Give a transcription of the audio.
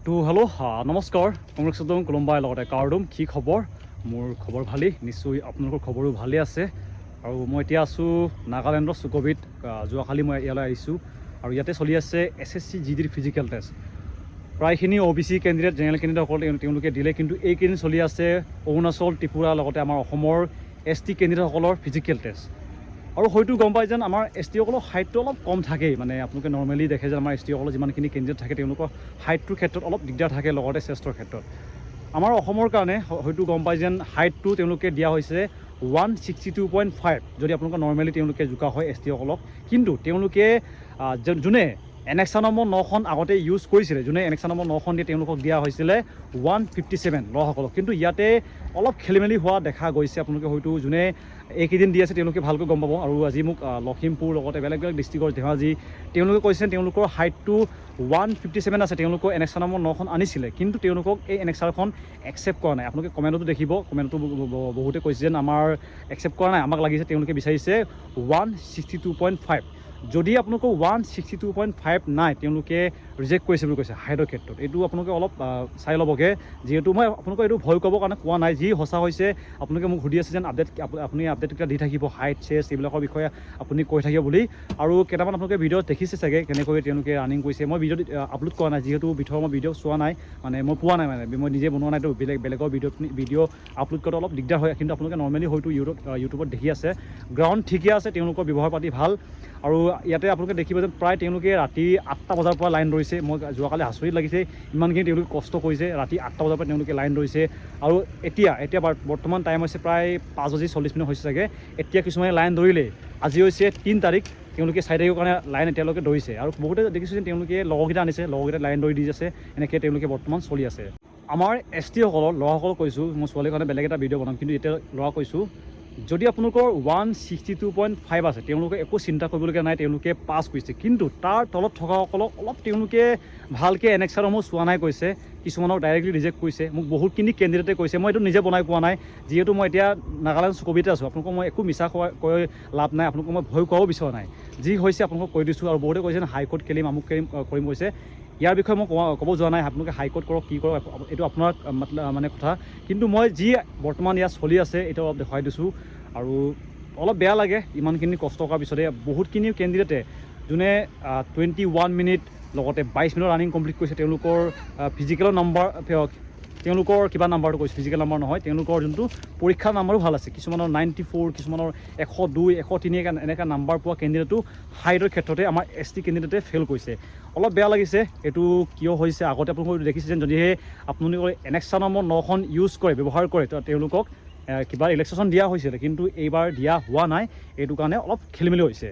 তো হেল্ল' নমস্কাৰ কংগ্ৰেছদম কোলম্বাৰ লগতে কাৰ্ডম কি খবৰ মোৰ খবৰ ভালেই নিশ্চয় আপোনালোকৰ খবৰো ভালেই আছে আৰু মই এতিয়া আছোঁ নাগালেণ্ডৰ চুকবিত যোৱাকালি মই ইয়ালৈ আহিছোঁ আৰু ইয়াতে চলি আছে SSC GDৰ ফিজিকেল টেষ্ট প্ৰায়খিনি OBC কেণ্ডিডেট জেনেৰেল কেণ্ডিডেটসকল তেওঁলোকে দিলে কিন্তু এইকেইদিন চলি আছে অৰুণাচল ত্ৰিপুৰা লগতে আমাৰ অসমৰ ST কেণ্ডিডেটসকলৰ ফিজিকেল টেষ্ট আৰু হয়তো গম পাই যেন আমাৰ ST সকলৰ হাইটটো অলপ কম থাকে মানে আপোনালোকে নৰ্মেলি দেখে যে আমাৰ ST সকলৰ যিমানখিনি কেণ্ডিডেট থাকে তেওঁলোকৰ হাইটটোৰ ক্ষেত্ৰত অলপ দিগদাৰ থাকে লগতে চেষ্টৰ ক্ষেত্ৰত আমাৰ অসমৰ কাৰণে হয়তো গম পাই যেন হাইটটো তেওঁলোকে দিয়া হৈছে 162.5 যদি আপোনালোকৰ নৰ্মেলি তেওঁলোকে জোকা হয় ST সকলক কিন্তু তেওঁলোকে যোনে এনেক্সা নম্বৰ 9খন আগতে ইউজ কৰিছিলে যোনে এনেক্সা নম্বৰ 9খন দিয়ে তেওঁলোকক দিয়া হৈছিলে 157 ল'ৰাসকলক কিন্তু ইয়াতে অলপ খেলিমেলি হোৱা দেখা গৈছে আপোনালোকে হয়তো যোনে এইকেইদিন দি আছে তেওঁলোকে ভালকৈ গম পাব আৰু আজি মোক লখিমপুৰ লগতে বেলেগ বেলেগ ডিষ্ট্ৰিক্টৰ ধেমাজি তেওঁলোকে কৈছে তেওঁলোকৰ হাইটটো 157 আছে তেওঁলোকৰ এনেক্সা নম্বৰ 9খন আনিছিলে কিন্তু তেওঁলোকক এই এনেক্সাখন একচেপ্ট কৰা নাই আপোনালোকে কমেণ্টতো দেখিব কমেণ্টটো বহুতে কৈছে যেন আমাৰ একচেপ্ট কৰা নাই আমাক লাগিছে তেওঁলোকে বিচাৰিছে 162.5 যদি আপোনালোকৰ 162.5 নাই তেওঁলোকে ৰিজেক্ট কৰিছে বুলি কৈছে হাইটৰ ক্ষেত্ৰত এইটো আপোনালোকে অলপ চাই ল'বগৈ যিহেতু মই আপোনালোকক এইটো ভয় কৰিবৰ কাৰণে কোৱা নাই যি সঁচা হৈছে আপোনালোকে মোক সুধি আছে যেন আপুনি আপডেটকেইটা দি থাকিব হাইট চেষ্ট এইবিলাকৰ বিষয়ে আপুনি কৈ থাকিব বুলি আৰু কেইটামান আপোনালোকে ভিডিঅ' দেখিছে চাগে কেনেকৈ তেওঁলোকে ৰানিং কৰিছে মই ভিডিঅ'ত আপলোড কৰা নাই যিহেতু ভিতৰৰ মই ভিডিঅ' চোৱা নাই মানে মই পোৱা নাই মানে মই নিজে বনোৱা নাইতো বেলেগৰ ভিডিঅ' আপলোড কৰাটো অলপ দিগদাৰ হয় কিন্তু আপোনালোকে নৰ্মেলি হয়তো ইউটিউবত দেখি আছে গ্ৰাউণ্ড ঠিকে আছে তেওঁলোকৰ ব্যৱহাৰ পাতি ভাল আৰু ইয়াতে আপোনালোকে দেখিব যেন প্ৰায় তেওঁলোকে ৰাতি 8টা বজাৰ পৰা লাইন ধৰিছে মই যোৱাকালি আচৰিত লাগিছে ইমানখিনি তেওঁলোকে কষ্ট কৰিছে ৰাতি 8টা বজাৰ পৰা তেওঁলোকে লাইন ধৰিছে আৰু এতিয়া বৰ্তমান টাইম হৈছে প্ৰায় 5:40 হৈছে চাগে এতিয়া কিছুমানে লাইন ধৰিলে আজি হৈছে 3 তাৰিখ তেওঁলোকে 4 তাৰিখৰ কাৰণে লাইন এতিয়ালৈকে ধৰিছে আৰু বহুতে দেখিছোঁ যে তেওঁলোকে লগৰকেইটা আনিছে লগৰকেইটা লাইন ধৰি দি আছে এনেকৈ তেওঁলোকে বৰ্তমান চলি আছে আমাৰ ST সকলৰ ল'ৰাসকলক কৈছোঁ মই ছোৱালীৰ কাৰণে বেলেগ এটা ভিডিঅ' বনাম কিন্তু এতিয়া ল'ৰা কৈছোঁ যদি আপোনালোকৰ 162.5 আছে তেওঁলোকে একো চিন্তা কৰিবলগীয়া নাই তেওঁলোকে পাছ কৰিছে কিন্তু তাৰ তলত থকাসকলক অলপ তেওঁলোকে ভালকৈ এনেক্সাসমূহ চোৱা নাই কৈছে কিছুমানক ডাইৰেক্টলি ৰিজেক্ট কৰিছে মোক বহুতখিনি কেণ্ডিডেটে কৈছে মই এইটো নিজে বনাই পোৱা নাই যিহেতু মই এতিয়া নাগালেণ্ড চুকবিতে আছোঁ আপোনালোকক মই একো মিছা কৈ লাভ নাই আপোনালোকক মই ভয় কৰাব বিচৰা নাই যি হৈছে আপোনালোকক কৈ দিছোঁ আৰু বহুতে কৈছে হাইকোৰ্ট খেলিম আমুক কৰিম কৈছে ইয়াৰ বিষয়ে মই ক'ব যোৱা নাই আপোনালোকে হাইকোৰ্ট কৰক কি কৰক এইটো আপোনাৰ মানে কথা কিন্তু মই যি বৰ্তমান ইয়াত চলি আছে এইটো অলপ দেখুৱাই দিছোঁ আৰু অলপ বেয়া লাগে ইমানখিনি কষ্ট কৰাৰ পিছতে বহুতখিনি কেণ্ডিডেটে যোনে 21 মিনিট লগতে 22 মিনিট ৰানিং কমপ্লিট কৰিছে তেওঁলোকৰ ফিজিকেলৰ নম্বৰ তেওঁলোকৰ কিবা নাম্বাৰটো কৈছে ফিজিকেল নাম্বাৰ নহয় তেওঁলোকৰ যোনটো পৰীক্ষাৰ নাম্বাৰো ভাল আছে কিছুমানৰ 94 কিছুমানৰ 102 103 এনেকুৱা নাম্বাৰ পোৱা কেণ্ডিডেটো হাইটৰ ক্ষেত্ৰতে আমাৰ ST কেণ্ডিডেটে ফেইল কৰিছে অলপ বেয়া লাগিছে এইটো কিয় হৈছে আগতে আপোনালোকে দেখিছে যেন যদিহে আপোনালোকৰ এনেক্সা নম্বৰ 9খন ইউজ কৰে ব্যৱহাৰ কৰে তেওঁলোকক কিবা ৰিলেক্সেশ্যন দিয়া হৈছিলে কিন্তু এইবাৰ দিয়া হোৱা নাই এইটো কাৰণে অলপ খেলিমেলি হৈছে